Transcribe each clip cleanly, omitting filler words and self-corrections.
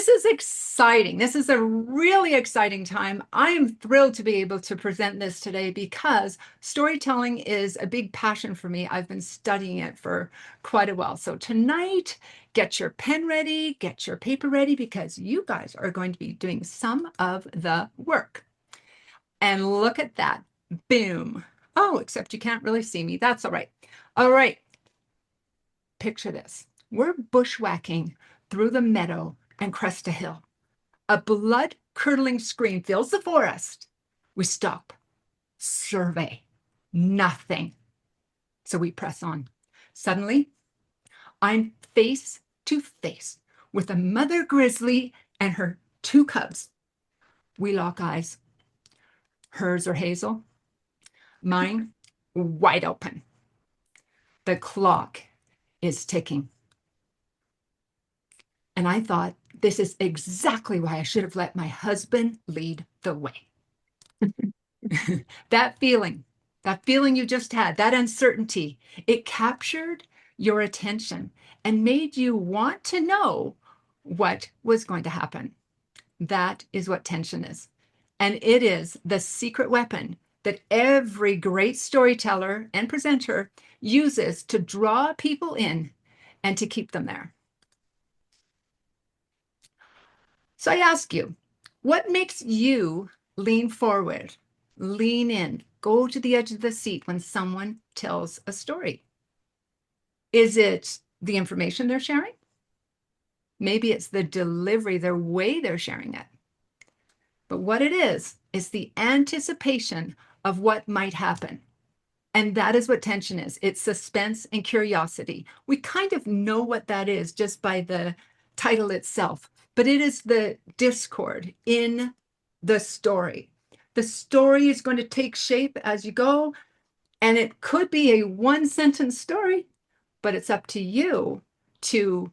This is exciting. This is a really exciting time. I am thrilled to be able to present this today because storytelling is a big passion for me. I've been studying it for quite a while. So tonight, get your pen ready, get your paper ready, because you guys are going to be doing some of the work. And look at that. Boom. Oh, except you can't really see me. That's all right. All right. Picture this. We're bushwhacking through the meadow and crest a hill. A blood-curdling scream fills the forest. We stop, survey, nothing. So we press on. Suddenly, I'm face to face with a mother grizzly and her two cubs. We lock eyes. Hers are hazel, mine wide open. The clock is ticking. And I thought, this is exactly why I should have let my husband lead the way. That feeling you just had, that uncertainty, it captured your attention and made you want to know what was going to happen. That is what tension is. And it is the secret weapon that every great storyteller and presenter uses to draw people in and to keep them there. So I ask you, what makes you lean forward, lean in, go to the edge of the seat when someone tells a story? Is it the information they're sharing? Maybe it's the delivery, their way they're sharing it. But what it is the anticipation of what might happen. And that is what tension is. It's suspense and curiosity. We kind of know what that is just by the title itself, but it is the discord in the story. The story is going to take shape as you go, and it could be a one-sentence story, but it's up to you to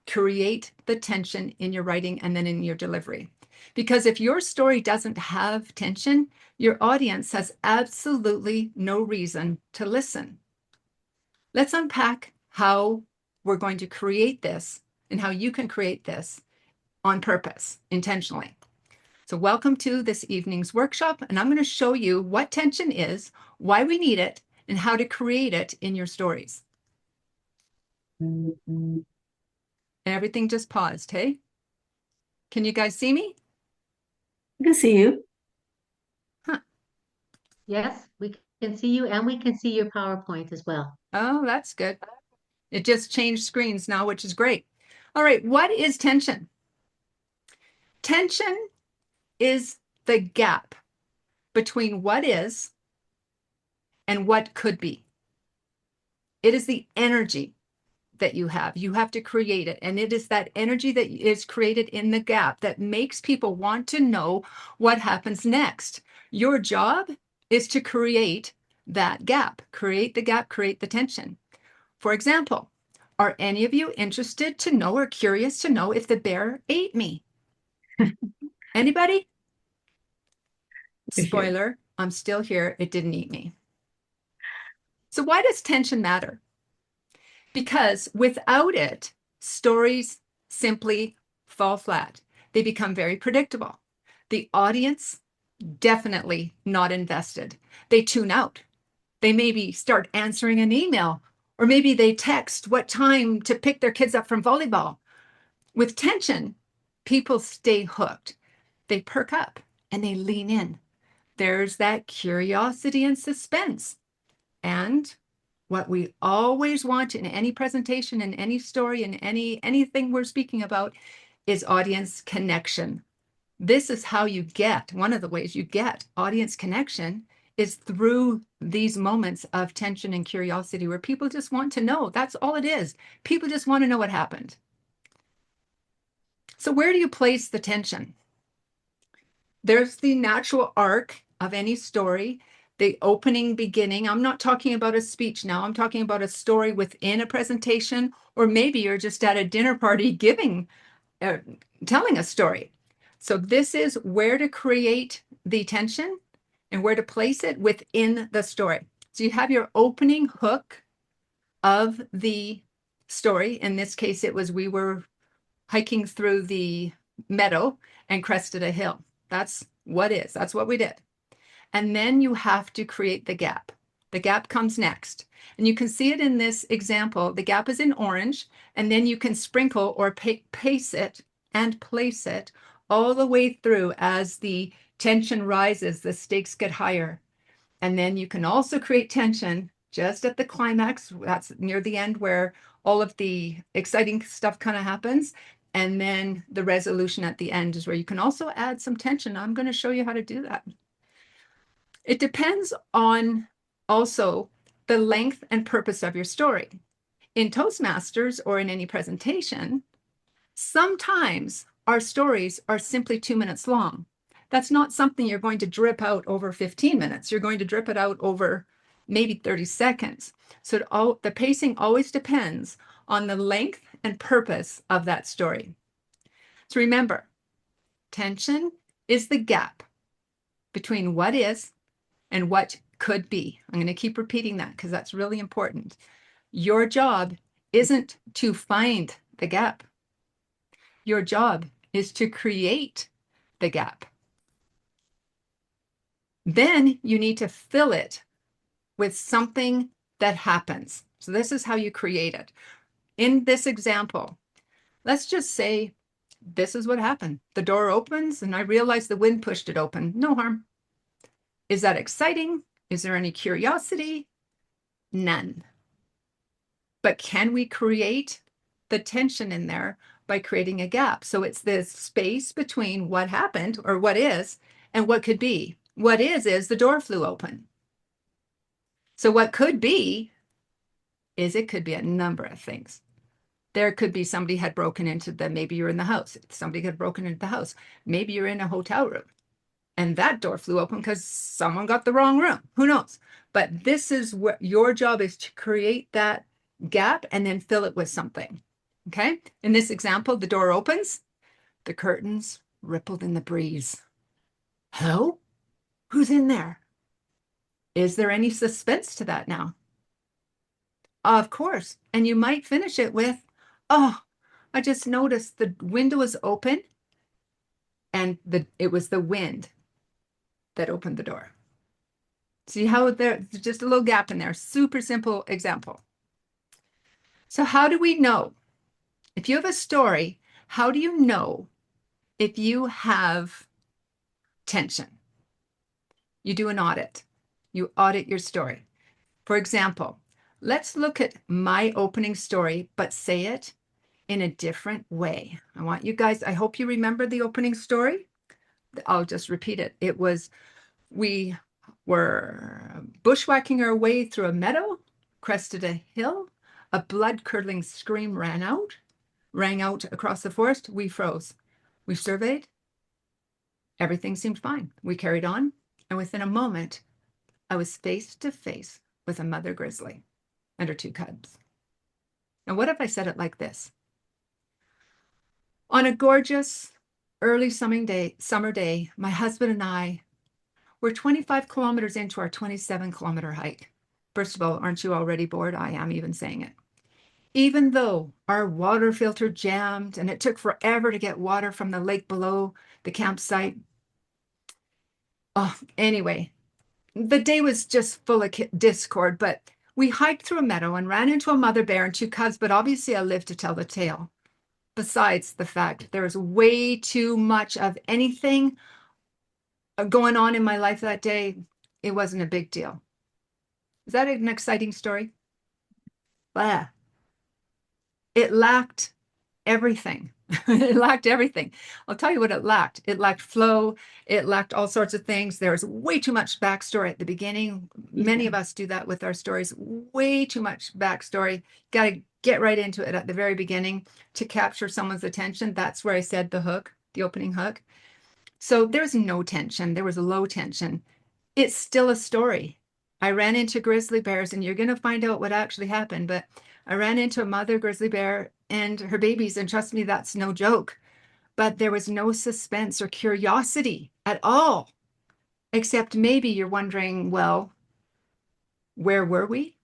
create the tension in your writing and then in your delivery. Because if your story doesn't have tension, your audience has absolutely no reason to listen. Let's unpack how we're going to create this and how you can create this on purpose, intentionally. So welcome to this evening's workshop, and I'm going to show you what tension is, why we need it, and how to create it in your stories. And everything just paused, hey? Can you guys see me? I can see you. Huh. Yes, we can see you and we can see your PowerPoint as well. Oh, that's good. It just changed screens now, which is great. All right, what is tension? Tension is the gap between what is and what could be. It is the energy that you have. You have to create it. And it is that energy that is created in the gap that makes people want to know what happens next. Your job is to create that gap, create the gap, create the tension. For example, are any of you interested to know or curious to know if the bear ate me? Anybody? You're here. Spoiler, I'm still here. It didn't eat me. So why does tension matter? Because without it, stories simply fall flat. They become very predictable. The audience definitely not invested. They tune out. They maybe start answering an email, or maybe they text what time to pick their kids up from volleyball. With tension, people stay hooked. They perk up and they lean in. There's that curiosity and suspense. And what we always want in any presentation, in any story, in anything we're speaking about is audience connection. This is how you get, one of the ways you get audience connection is through these moments of tension and curiosity where people just want to know. That's all it is. People just want to know what happened. So where do you place the tension? There's the natural arc of any story, the opening, beginning. I'm not talking about a speech now. I'm talking about a story within a presentation, or maybe you're just at a dinner party telling a story. So this is where to create the tension and where to place it within the story. So you have your opening hook of the story. In this case, it was we were hiking through the meadow and crested a hill. That's what is. That's what we did. And then you have to create the gap. The gap comes next. And you can see it in this example. The gap is in orange, and then you can sprinkle or pace it and place it all the way through as the tension rises, the stakes get higher. And then you can also create tension just at the climax. That's near the end where all of the exciting stuff kind of happens. And then the resolution at the end is where you can also add some tension. I'm going to show you how to do that. It depends on also the length and purpose of your story. In Toastmasters or in any presentation, sometimes our stories are simply 2 minutes long. That's not something you're going to drip out over 15 minutes. You're going to drip it out over maybe 30 seconds. So the pacing always depends on the length and purpose of that story. So remember, tension is the gap between what is and what could be. I'm going to keep repeating that because that's really important. Your job isn't to find the gap. Your job is to create the gap. Then you need to fill it with something that happens. So this is how you create it. In this example, let's just say this is what happened. The door opens and I realize the wind pushed it open. No harm. Is that exciting? Is there any curiosity? None. But can we create the tension in there by creating a gap? So it's this space between what happened or what is and what could be. What is the door flew open. So what could be is it could be a number of things. There could be somebody had broken into maybe you're in the house. Somebody had broken into the house. Maybe you're in a hotel room and that door flew open because someone got the wrong room. Who knows? But this is what your job is, to create that gap and then fill it with something. Okay. In this example, the door opens, the curtains rippled in the breeze. Hello? Who's in there? Is there any suspense to that now? Of course. And you might finish it with, oh, I just noticed the window was open and it was the wind that opened the door. See how there's just a little gap in there. Super simple example. So how do we know? If you have a story, how do you know if you have tension? You do an audit. You audit your story. For example, let's look at my opening story, but say it in a different way. I want you guys, I hope you remember the opening story. I'll just repeat it. It was, we were bushwhacking our way through a meadow, crested a hill, a blood-curdling scream rang out across the forest. We froze. We surveyed. Everything seemed fine. We carried on, and within a moment, I was face to face with a mother grizzly and her 2 cubs. Now, what if I said it like this? On a gorgeous early summer day, my husband and I were 25 kilometers into our 27-kilometer hike. First of all, aren't you already bored? I am even saying it. Even though our water filter jammed and it took forever to get water from the lake below the campsite. Oh, anyway, the day was just full of discord, but we hiked through a meadow and ran into a mother bear and 2 cubs, but obviously I lived to tell the tale. Besides the fact there was way too much of anything going on in my life that day, it wasn't a big deal. Is that an exciting story? Blah. It lacked everything. It lacked everything. I'll tell you what it lacked. It lacked flow. It lacked all sorts of things. There was way too much backstory at the beginning. Many of us do that with our stories. Way too much backstory. Got to get right into it at the very beginning to capture someone's attention. That's where I said the hook, the opening hook. So there's no tension. There was a low tension. It's still a story. I ran into grizzly bears, and you're going to find out what actually happened, but I ran into a mother grizzly bear and her babies, and trust me, that's no joke. But there was no suspense or curiosity at all, except maybe you're wondering, well, where were we?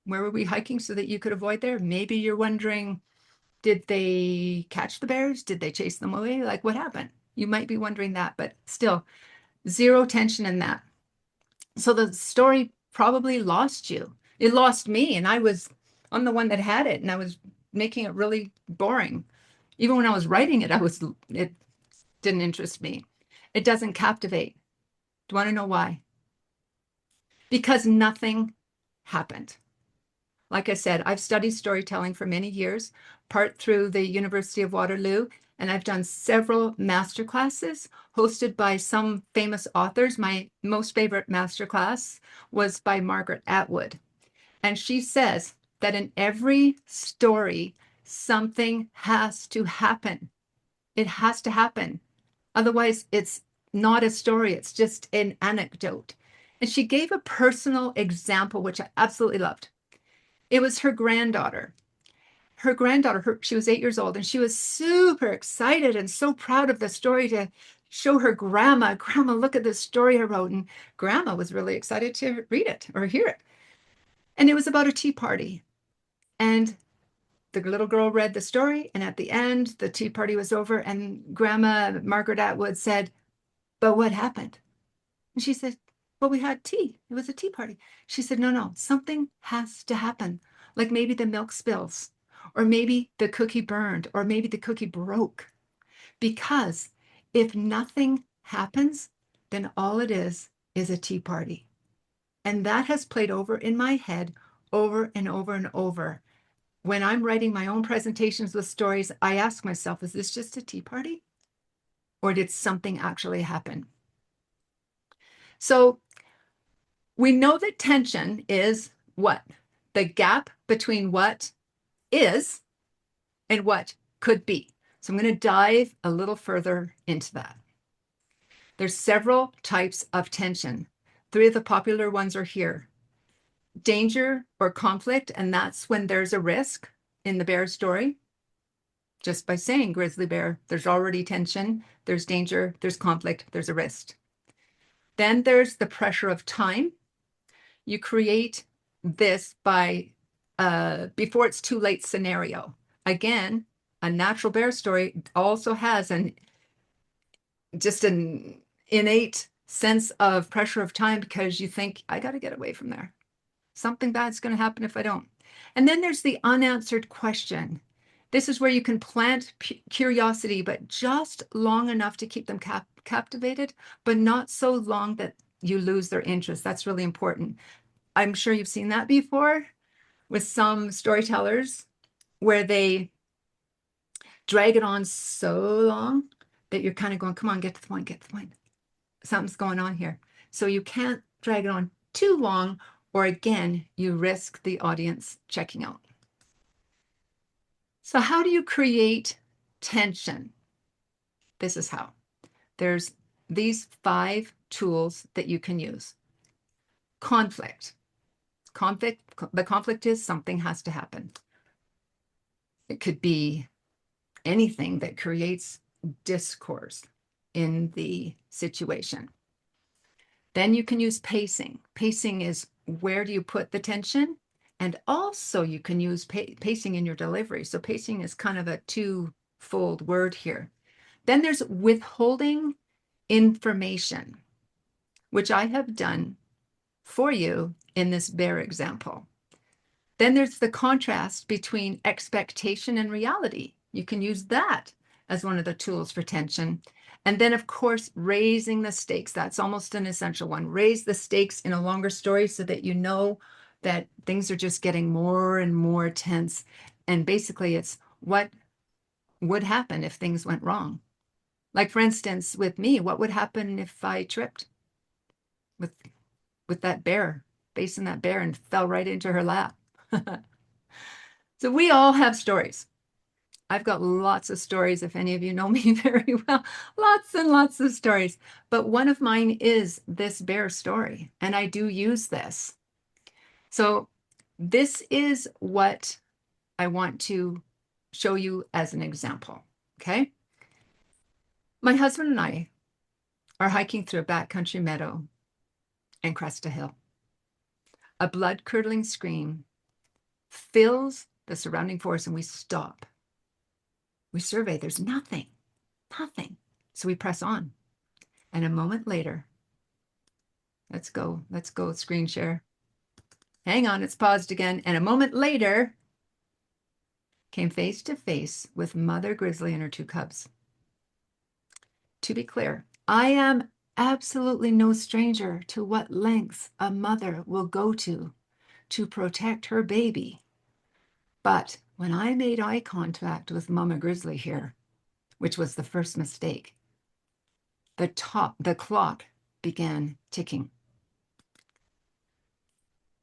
Where were we hiking so that you could avoid there? Maybe you're wondering, Did they catch the bears? Did they chase them away? Like, what happened? You might be wondering that, but still, zero tension in that. So the story probably lost you. It lost me, and I'm the one that had it, and I was making it really boring. Even when I was writing it, it didn't interest me. It doesn't captivate. Do you want to know why? Because nothing happened. Like I said, I've studied storytelling for many years, part through the University of Waterloo, and I've done several master classes hosted by some famous authors. My most favorite master class was by Margaret Atwood. And she says that in every story, something has to happen. It has to happen. Otherwise, it's not a story, it's just an anecdote. And she gave a personal example, which I absolutely loved. It was her granddaughter. She was 8 years old, and she was super excited and so proud of the story to show her grandma. Grandma, look at this story I wrote. And grandma was really excited to read it or hear it. And it was about a tea party. And the little girl read the story, and at the end, the tea party was over, and Grandma Margaret Atwood said, "But what happened?" And she said, "Well, we had tea. It was a tea party." She said, "No, no, something has to happen. Like maybe the milk spills, or maybe the cookie burned, or maybe the cookie broke. Because if nothing happens, then all it is a tea party." And that has played over in my head over and over and over. When I'm writing my own presentations with stories, I ask myself, is this just a tea party? Or did something actually happen? So we know that tension is what? The gap between what is and what could be. So I'm going to dive a little further into that. There's several types of tension. 3 of the popular ones are here. Danger or conflict, and that's when there's a risk in the bear story. Just by saying grizzly bear, there's already tension, there's danger, there's conflict, there's a risk. Then there's the pressure of time. You create this by before it's too late scenario. Again, a natural bear story also has just an innate sense of pressure of time because you think, I got to get away from there. Something bad's going to happen if I don't. And then there's the unanswered question. This is where you can plant curiosity, but just long enough to keep them captivated, but not so long that you lose their interest. That's really important. I'm sure you've seen that before with some storytellers where they drag it on so long that you're kind of going, come on, get to the point, get to the point. Something's going on here. So you can't drag it on too long, or again, you risk the audience checking out. So how do you create tension? This is how. There's these 5 tools that you can use. Conflict. The conflict is something has to happen. It could be anything that creates discourse in the situation. Then you can use pacing. Pacing is where do you put the tension? And also you can use pacing in your delivery. So pacing is kind of a two-fold word here. Then there's withholding information, which I have done for you in this bear example. Then there's the contrast between expectation and reality. You can use that as one of the tools for tension. And then, of course, raising the stakes. That's almost an essential one. Raise the stakes in a longer story so that you know that things are just getting more and more tense. And basically, it's what would happen if things went wrong. Like, for instance, with me, what would happen if I tripped with that bear, facing that bear and fell right into her lap? So we all have stories. I've got lots of stories, if any of you know me very well, lots and lots of stories. But one of mine is this bear story, and I do use this. So this is what I want to show you as an example, okay? My husband and I are hiking through a backcountry meadow and crest a hill. A blood-curdling scream fills the surrounding forest, and we stop. We survey, there's nothing. So we press on. And a moment later, let's go screen share. Hang on, it's paused again. And a moment later, came face to face with Mother Grizzly and her 2 cubs. To be clear, I am absolutely no stranger to what lengths a mother will go to protect her baby. But when I made eye contact with Mama Grizzly here, which was the first mistake, the clock began ticking.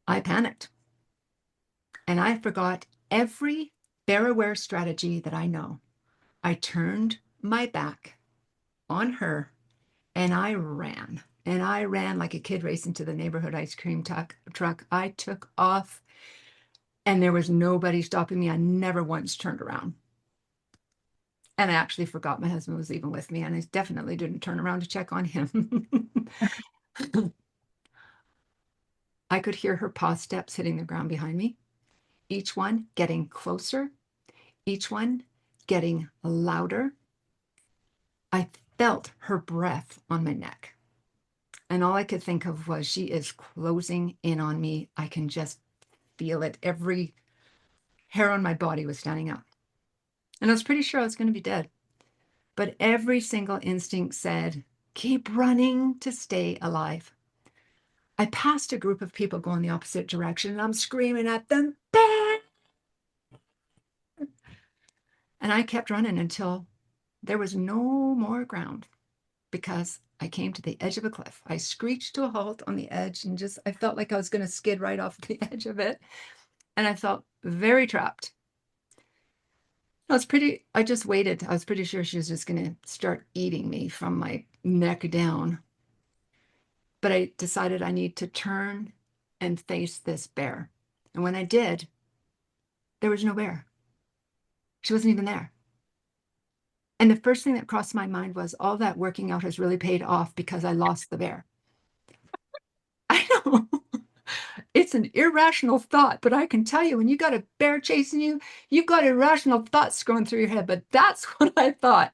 I panicked. And I forgot every bear-aware strategy that I know. I turned my back on her and I ran. And I ran like a kid racing to the neighborhood ice cream truck. I took off and there was nobody stopping me. I never once turned around. And I actually forgot my husband was even with me, and I definitely didn't turn around to check on him. I could hear her paw steps hitting the ground behind me, each one getting closer, each one getting louder. I felt her breath on my neck. And all I could think of was, she is closing in on me. I can just feel it. Every hair on my body was standing up. And I was pretty sure I was going to be dead. But every single instinct said, keep running to stay alive. I passed a group of people going the opposite direction, and I'm screaming at them, bear! And I kept running until there was no more ground, because I came to the edge of a cliff. I screeched to a halt on the edge and I felt like I was going to skid right off the edge of it. And I felt very trapped. I just waited. I was pretty sure she was just going to start eating me from my neck down. But I decided I need to turn and face this bear. And when I did, there was no bear. She wasn't even there. And the first thing that crossed my mind was, all that working out has really paid off because I lost the bear. I know. It's an irrational thought, but I can tell you, when you got a bear chasing you, you've got irrational thoughts going through your head. But that's what I thought.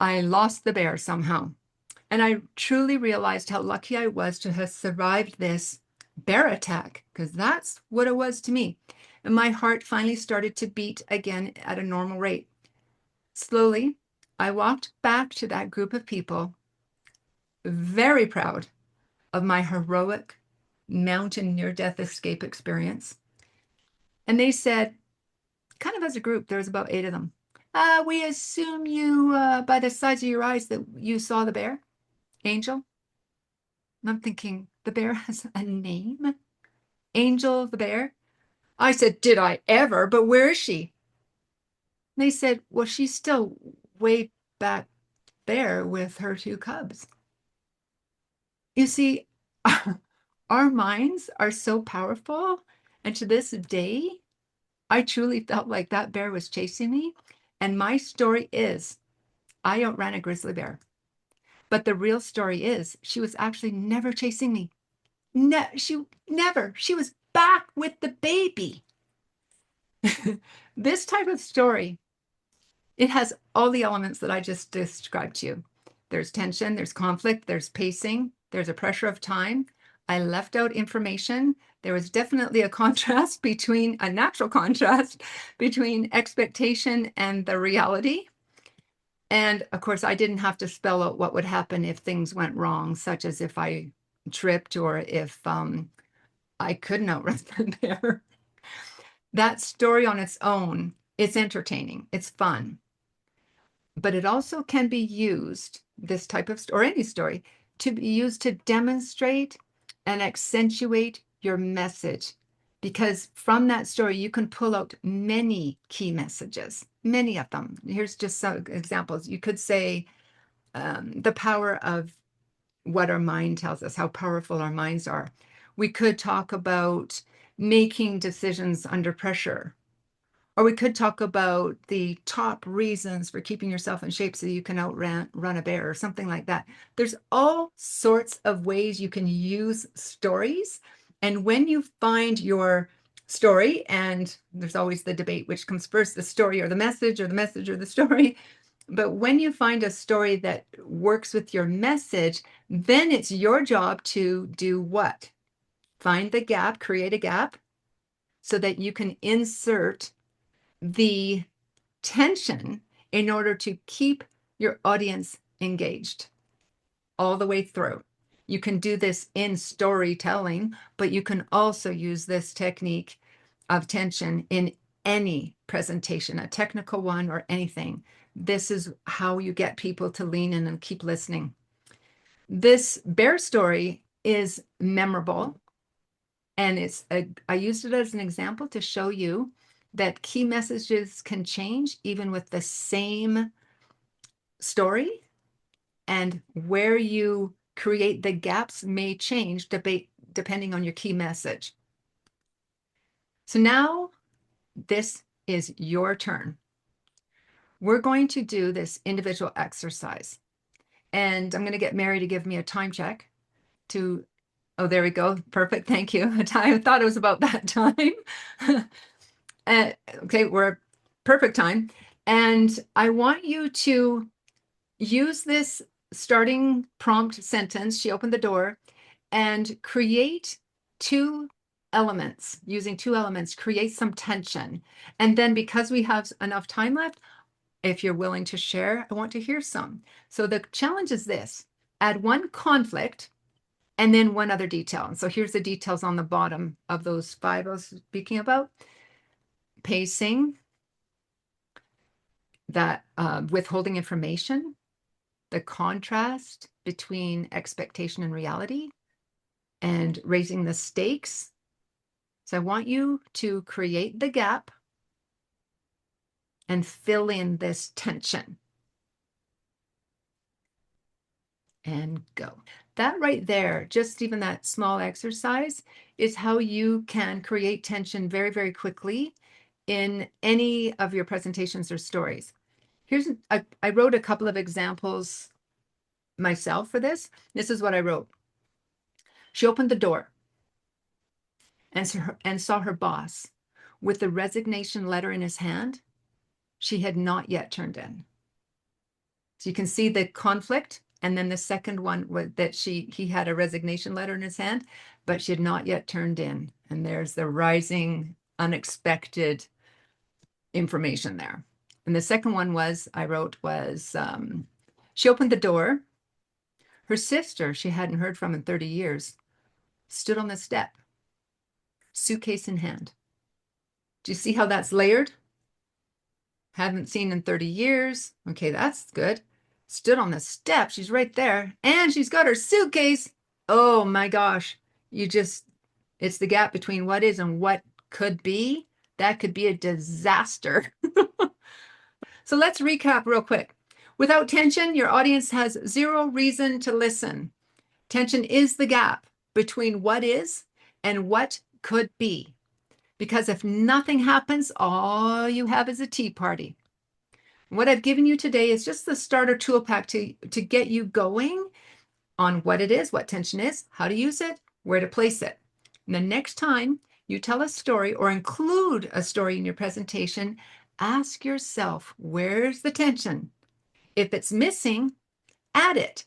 I lost the bear somehow. And I truly realized how lucky I was to have survived this bear attack, because that's what it was to me. And my heart finally started to beat again at a normal rate. Slowly, I walked back to that group of people, very proud of my heroic mountain near-death escape experience. And they said, kind of as a group, there was about 8 of them, we assume you, by the size of your eyes, that you saw the bear, Angel. And I'm thinking, the bear has a name? Angel the bear? I said, did I ever? But where is she? And they said, well, she's still way back there with her 2 cubs. You see, our minds are so powerful. And to this day, I truly felt like that bear was chasing me. And my story is, I outran a grizzly bear. But the real story is, she was actually never chasing me. She never. She was back with the baby. This type of story, it has all the elements that I just described to you. There's tension, there's conflict, there's pacing, there's a pressure of time. I left out information. There was definitely a natural contrast between expectation and the reality. And of course, I didn't have to spell out what would happen if things went wrong, such as if I tripped or if I couldn't outrun the bear. That story on its own, it's entertaining, it's fun. But it also can be used, this type of story, or any story, to be used to demonstrate and accentuate your message. Because from that story, you can pull out many key messages, many of them. Here's just some examples. You could say the power of what our mind tells us, how powerful our minds are. We could talk about making decisions under pressure. Or we could talk about the top reasons for keeping yourself in shape so you can run a bear or something like that. There's all sorts of ways you can use stories. And when you find your story, and there's always the debate which comes first, the story or the message, or the message or the story. But when you find a story that works with your message, then it's your job to do what? Find the gap, create a gap so that you can insert the tension in order to keep your audience engaged all the way through. You can do this in storytelling, but you can also use this technique of tension in any presentation, a technical one or anything. This is how you get people to lean in and keep listening. This bear story is memorable, and I used it as an example to show you that key messages can change even with the same story, and where you create the gaps may change depending on your key message. So now this is your turn. We're going to do this individual exercise, and I'm going to get Mary to give me a time check to, oh, there we go. Perfect. Thank you. I thought it was about that time. Okay, we're perfect time. And I want you to use this starting prompt sentence, she opened the door, and create two elements. Using two elements, create some tension. And then because we have enough time left, if you're willing to share, I want to hear some. So the challenge is this: add one conflict and then one other detail. And so here's the details on the bottom of those five I was speaking about. Pacing, that withholding information, the contrast between expectation and reality, and raising the stakes. So I want you to create the gap and fill in this tension. And go. That right there, just even that small exercise, is how you can create tension very, very quickly in any of your presentations or stories. I wrote a couple of examples myself for this. This is what I wrote. She opened the door and saw her boss with the resignation letter in his hand she had not yet turned in. So you can see the conflict. And then the second one was that he had a resignation letter in his hand, but she had not yet turned in. And there's the rising, unexpected information there. And the second one I wrote was, she opened the door. Her sister, she hadn't heard from in 30 years, stood on the step, suitcase in hand. Do you see how that's layered? Haven't seen in 30 years. Okay, that's good. Stood on the step. She's right there. And she's got her suitcase. Oh my gosh. It's the gap between what is and what could be. That could be a disaster. So let's recap real quick. Without tension, your audience has zero reason to listen. Tension is the gap between what is and what could be. Because if nothing happens, all you have is a tea party. What I've given you today is just the starter tool pack to get you going on what it is, what tension is, how to use it, where to place it. And the next time you tell a story or include a story in your presentation, ask yourself, where's the tension? If it's missing, add it.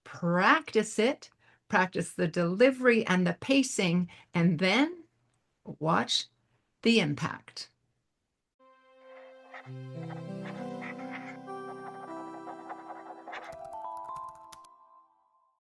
Practice it. Practice the delivery and the pacing, and then watch the impact.